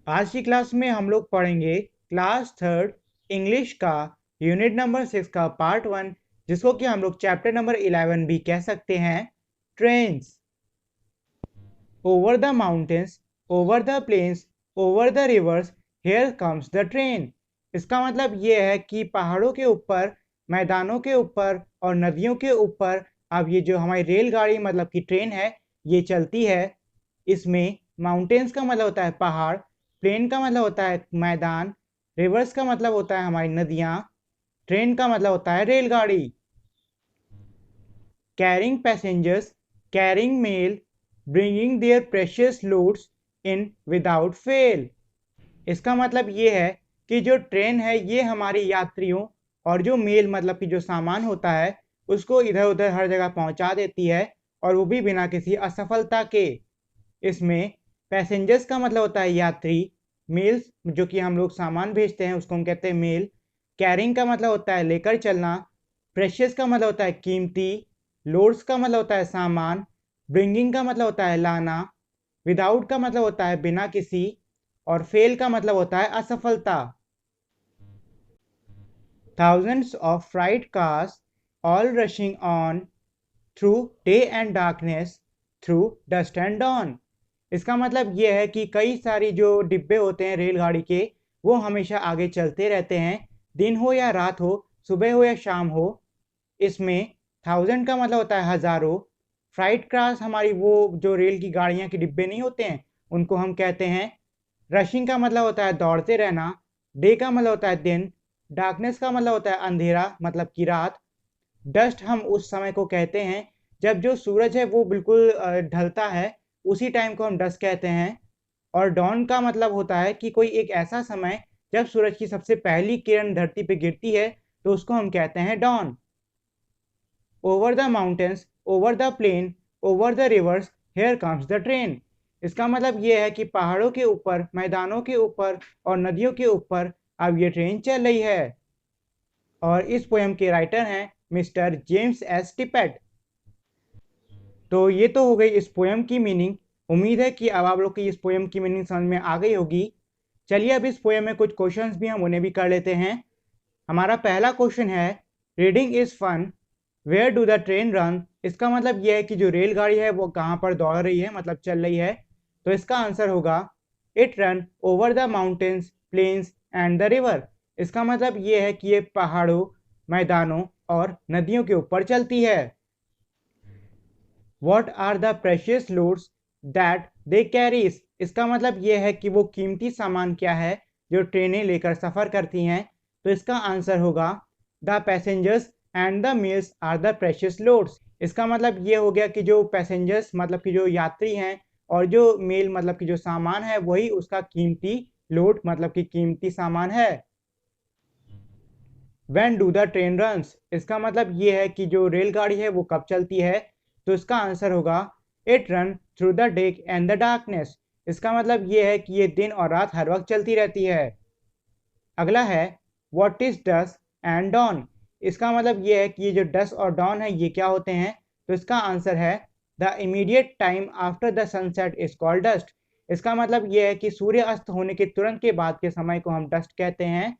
आज की क्लास में हम लोग पढ़ेंगे क्लास थर्ड इंग्लिश का यूनिट नंबर 6 का पार्ट 1, जिसको कि हम लोग चैप्टर नंबर 11 भी कह सकते हैं, trains. Over the mountains, over the plains, over the rivers, here comes the train. इसका मतलब ये है कि पहाड़ों के ऊपर, मैदानों के ऊपर और नदियों के ऊपर अब ये जो हमारी रेलगाड़ी मतलब कि ट्रेन है, ये चलती है। इसमें माउंटेन्स का मतलब होता है पहाड़, प्लेन का मतलब होता है मैदान, रिवर्स का मतलब होता है हमारी नदियाँ, ट्रेन का मतलब होता है रेलगाड़ी। Carrying passengers, carrying mail, bringing their precious loads in without fail. इसका मतलब ये है कि जो ट्रेन है ये हमारी यात्रियों और जो मेल मतलब कि जो सामान होता है उसको इधर उधर हर जगह पहुंचा देती है, और वो भी बिना किसी असफलता के। इसमें पैसेंजर्स का मतलब होता है यात्री, मेल्स जो कि हम लोग सामान भेजते हैं उसको हम कहते हैं मेल, कैरिंग का मतलब होता है लेकर चलना, प्रेशियस का मतलब होता है कीमती, लोड्स का मतलब होता है सामान, ब्रिंगिंग का मतलब होता है लाना, विदाउट का मतलब होता है बिना किसी, और फेल का मतलब होता है असफलता। Thousands of freight cars all rushing on through day and darkness, through dust and dawn। इसका मतलब ये है कि कई सारी जो डिब्बे होते हैं रेलगाड़ी के, वो हमेशा आगे चलते रहते हैं, दिन हो या रात हो, सुबह हो या शाम हो। इसमें थाउजेंड का मतलब होता है हजारों, फ्राइट कार्स हमारी वो जो रेल की गाड़ियां के डिब्बे नहीं होते हैं उनको हम कहते हैं। रशिंग का मतलब होता है दौड़ते रहना, डे का मतलब होता है दिन, डार्कनेस का मतलब होता है अंधेरा मतलब कि रात, डस्ट हम उस समय को कहते हैं जब जो सूरज है वो बिल्कुल ढलता है, उसी टाइम को हम डस्ट कहते हैं। और डॉन का मतलब होता है कि कोई एक ऐसा समय जब सूरज की सबसे पहली किरण धरती पे गिरती है, तो उसको हम कहते हैं dawn. Over the mountains, over the plain, over the rivers, here comes the train. इसका मतलब ये है कि पहाड़ों के ऊपर, मैदानों के ऊपर और नदियों के ऊपर अब ये ट्रेन चल रही है। और इस पोएम के राइटर हैं मिस्टर जेम्स एस टिपेट। तो ये तो हो गई इस पोएम की मीनिंग। उम्मीद है कि अब आप लोग की इस पोएम की मीनिंग समझ में आ गई होगी। चलिए अब इस पोएम में कुछ क्वेश्चंस भी हम उन्हें भी कर लेते हैं। हमारा पहला क्वेश्चन है, reading is fun, where do the train run. इसका मतलब यह है कि जो रेलगाड़ी है वो कहाँ पर दौड़ रही है मतलब चल रही है। तो इसका आंसर होगा it run over the mountains, plains and the river. इसका मतलब ये है कि ये पहाड़ों, मैदानों और नदियों के ऊपर चलती है। What are the precious loads that they carries। इसका मतलब ये है कि वो कीमती सामान क्या है जो ट्रेनें लेकर सफर करती हैं। तो इसका आंसर होगा the passengers and the mails are the precious loads. इसका मतलब ये हो गया कि जो पैसेंजर्स मतलब कि जो यात्री हैं और जो मेल मतलब कि जो सामान है वही उसका कीमती लोड मतलब कि कीमती सामान है। When do the train runs। इसका मतलब ये है कि जो रेलगाड़ी है वो कब चलती है। तो इसका आंसर होगा it run through the day and the darkness. इसका मतलब ये है कि ये दिन और रात हर वक्त चलती रहती है। अगला है what is dusk and dawn. इसका मतलब ये है कि ये जो डस्ट और डॉन है ये क्या होते हैं। तो इसका आंसर है the immediate time after the sunset is called dust. इसका मतलब ये है कि सूर्य अस्त होने के तुरंत के बाद के समय को हम डस्ट कहते हैं।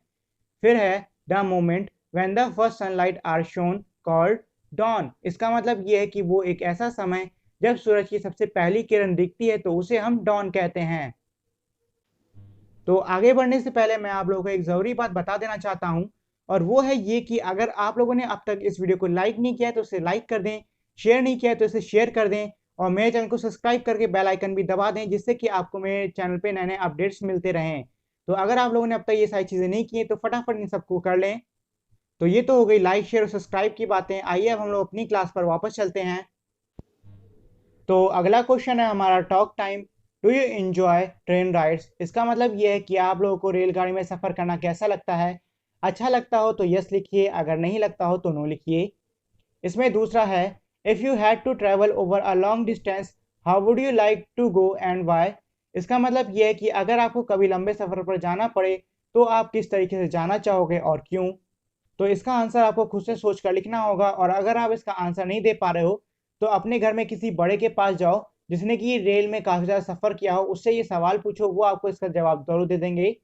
फिर है the moment when the first sunlight are shone called dawn. इसका मतलब ये है कि वो एक ऐसा समय जब सूरज की सबसे पहली किरण दिखती है तो उसे हम डॉन कहते हैं। तो आगे बढ़ने से पहले मैं आप लोगों को एक ज़रूरी बात बता देना चाहता हूं, और वो है ये कि अगर आप लोगों ने अब तक इस वीडियो को लाइक नहीं किया है तो इसे लाइक कर दें, शेयर नहीं किया है तो इसे शेयर कर दें, और मेरे चैनल को सब्सक्राइब करके बेल आइकन भी दबा दें, जिससे कि आपको मेरे चैनल पे नए नए अपडेट्स मिलते रहें। तो अगर आप लोगों ने अब तक ये सारी चीज़ें नहीं की हैं तो फटाफट इन सबको कर लें। तो ये तो हो गई लाइक शेयर और सब्सक्राइब की बातें। आइए अब हम लोग अपनी क्लास पर वापस चलते हैं। तो अगला क्वेश्चन है हमारा talk time. Do you enjoy train rides. इसका मतलब ये है कि आप लोगों को रेलगाड़ी में सफ़र करना कैसा लगता है। अच्छा लगता हो तो यस लिखिए, अगर नहीं लगता हो तो नो लिखिए। इसमें दूसरा है, if you had to travel over a long distance, how would you like to go and why. इसका मतलब ये है कि अगर आपको कभी लंबे सफ़र पर जाना पड़े तो आप किस तरीके से जाना चाहोगे और क्यों। तो इसका आंसर आपको खुद से सोच कर लिखना होगा, और अगर आप इसका आंसर नहीं दे पा रहे हो तो अपने घर में किसी बड़े के पास जाओ जिसने कि रेल में काफी ज्यादा सफर किया हो उससे ये सवाल पूछो, वो आपको इसका जवाब जरूर दे देंगे।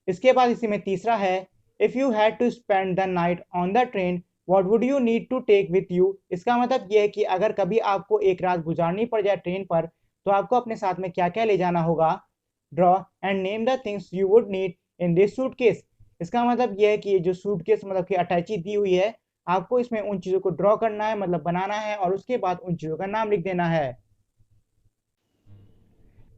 इसके बाद इसी में तीसरा है, if you had to spend the night on the train what would you need to take with you. इसका मतलब ये है कि अगर कभी आपको एक रात गुजारनी पड़ जाए ट्रेन पर तो आपको अपने साथ में क्या क्या ले जाना होगा। Draw and name the things you would need in this suitcase. इसका मतलब ये है कि जो सूटकेस मतलब कि अटैची दी हुई है, आपको इसमें उन चीज़ों को ड्रॉ करना है, मतलब बनाना है, और उसके बाद उन चीज़ों का नाम लिख देना है।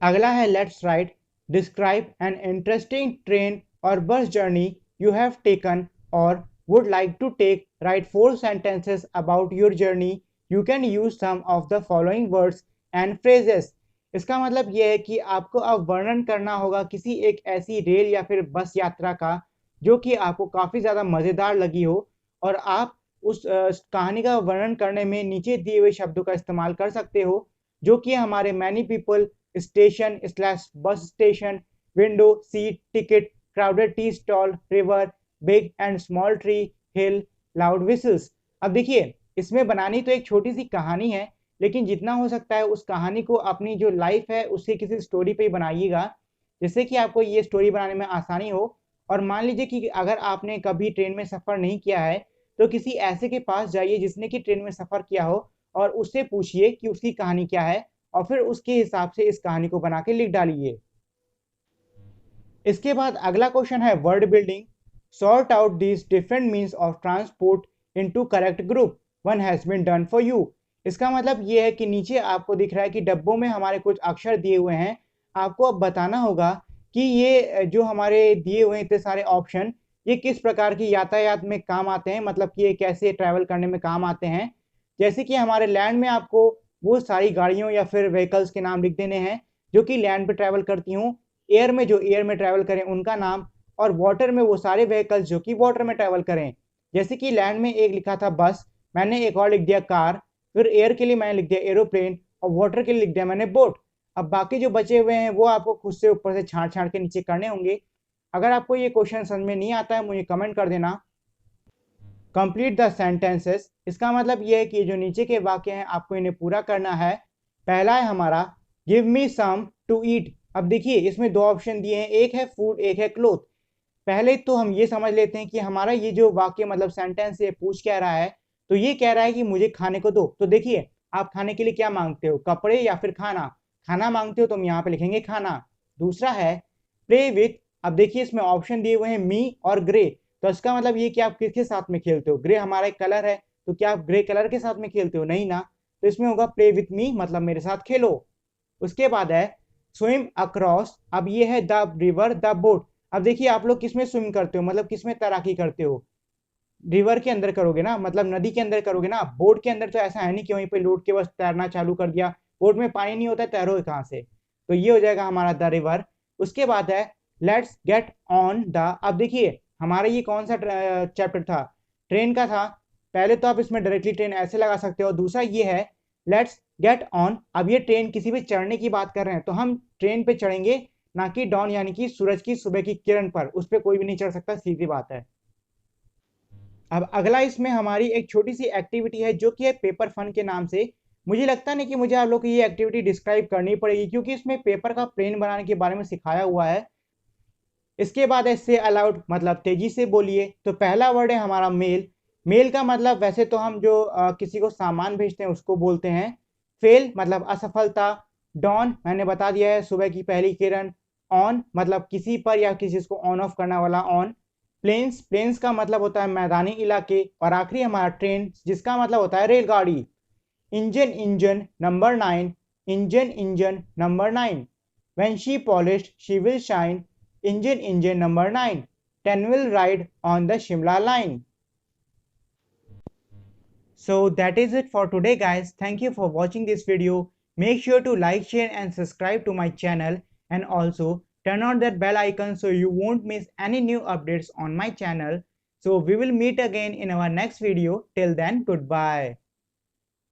अगला है let's write, describe an interesting train और bus journey you have taken और would like to take. Write 4 sentences about your journey. You can use some of the following words and phrases. इसका मतलब यह है कि आपको अब वर्णन करना होगा किसी एक ऐसी रेल या फिर बस यात्रा का जो कि आपको काफ़ी ज़्यादा मज़ेदार लगी हो, और आप उस कहानी का वर्णन करने में नीचे दिए हुए शब्दों का इस्तेमाल कर सकते हो, जो कि हमारे many people, station slash bus station, window seat, ticket, crowded tea stall, river, big and small tree, hill, loud whistles. अब देखिए, इसमें बनानी तो एक छोटी सी कहानी है, लेकिन जितना हो सकता है उस कहानी को अपनी जो लाइफ है उससे किसी स्टोरी पे ही बनाइएगा, जिससे कि आपको ये स्टोरी बनाने में आसानी हो। और मान लीजिए कि अगर आपने कभी ट्रेन में सफ़र नहीं किया है तो किसी ऐसे के पास जाइए जिसने कि ट्रेन में सफ़र किया हो, और उससे पूछिए कि उसकी कहानी क्या है, और फिर उसके हिसाब से इस कहानी को बना के लिख डालिए। इसके बाद अगला क्वेश्चन है word building. Sort out these different means of transport into correct group, one has been done for you. इसका मतलब ये है कि नीचे आपको दिख रहा है कि डब्बों में हमारे कुछ अक्षर दिए हुए हैं। आपको अब बताना होगा कि ये जो हमारे दिए हुए इतने सारे ऑप्शन, ये किस प्रकार की यातायात में काम आते हैं, मतलब कि ये कैसे ट्रैवल करने में काम आते हैं। जैसे कि हमारे लैंड में आपको वो सारी गाड़ियों या फिर व्हीकल्स के नाम लिख देने हैं जो कि लैंड पे ट्रैवल करती हूँ। एयर में जो एयर में ट्रैवल करें उनका नाम, और वाटर में वो सारे व्हीकल्स जो कि वाटर में ट्रैवल करें। जैसे कि लैंड में एक लिखा था बस, मैंने एक और लिख दिया कार, फिर एयर के लिए मैंने लिख दिया एरोप्लेन, और वाटर के लिए लिख दिया मैंने बोट। अब बाकी जो बचे हुए हैं वो आपको खुद से ऊपर से छांट छांट के नीचे करने होंगे। अगर आपको ये क्वेश्चन समझ में नहीं आता है मुझे कमेंट कर देना। Complete the sentences. इसका मतलब ये है कि जो नीचे के वाक्य हैं आपको इन्हें पूरा करना है। पहला है हमारा give me some to eat. अब देखिए इसमें दो ऑप्शन दिए हैं, एक है फूड, एक है क्लोथ। पहले तो हम ये समझ लेते हैं कि हमारा ये जो वाक्य मतलब सेंटेंस ये पूछ क्या रहा है, तो ये कह रहा है कि मुझे खाने को दो। तो देखिए आप खाने के लिए क्या मांगते हो, कपड़े या फिर खाना। खाना मांगते हो तो हम यहाँ पे लिखेंगे खाना। दूसरा है प्ले विथ। अब देखिए इसमें ऑप्शन दिए हुए हैं मी और ग्रे, तो इसका मतलब ये कि आप किसके साथ में खेलते हो। ग्रे हमारा एक कलर है, तो क्या आप ग्रे कलर के साथ में खेलते हो, नहीं ना। तो इसमें होगा प्ले विथ मी, मतलब मेरे साथ खेलो। उसके बाद है स्विम अक्रॉस। अब ये है द रिवर द बोट। अब देखिए आप लोग किसमें स्विम करते हो, मतलब किसमें तैराकी करते हो। रिवर के अंदर करोगे ना, मतलब नदी के अंदर करोगे ना। बोट के अंदर तो ऐसा है नहीं कि वहीं पे लौट के बस तैरना चालू कर दिया, बोट में पानी नहीं होता है, तैरोगे कहाँ से। तो ये हो जाएगा हमारा द रिवर। उसके बाद है लेट्स गेट ऑन द। अब देखिए हमारा ये कौन सा चैप्टर था, ट्रेन का था। पहले तो आप इसमें डायरेक्टली ट्रेन ऐसे लगा सकते हो। दूसरा ये है लेट्स गेट ऑन। अब ये ट्रेन किसी भी चढ़ने की बात कर रहे हैं, तो हम ट्रेन पे चढ़ेंगे, ना कि डॉन यानी कि सूरज की सुबह की किरण पर। उस पर कोई भी नहीं चढ़ सकता, सीधी बात है। अब अगला इसमें हमारी एक छोटी सी एक्टिविटी है जो कि है पेपर फन के नाम से। मुझे लगता नहीं कि मुझे आप लोग को ये एक्टिविटी डिस्क्राइब करनी पड़ेगी, क्योंकि इसमें पेपर का प्लेन बनाने के बारे में सिखाया हुआ है। इसके बाद है से अलाउड, मतलब तेजी से बोलिए। तो पहला वर्ड है हमारा मेल। मेल का मतलब वैसे तो हम जो किसी को सामान भेजते हैं उसको बोलते हैं। फेल मतलब असफलता। डॉन मैंने बता दिया है, सुबह की पहली किरण। ऑन मतलब किसी पर या किसी चीज को ऑन ऑफ करना वाला ऑन। प्लेन्स, प्लेन्स का मतलब होता है मैदानी इलाके। और आखिरी हमारा ट्रेन, जिसका मतलब होता है रेलगाड़ी। Engine, engine number 9। Engine, engine number 9। When she polished, she will shine. Engine, engine number 9. 10 will ride on the Shimla line. So that is it for today guys. Thank you for watching this video. Make sure to like, share and subscribe to my channel, and also turn on that bell icon so you won't miss any new updates on my channel. So we will meet again in our next video. Till then, goodbye.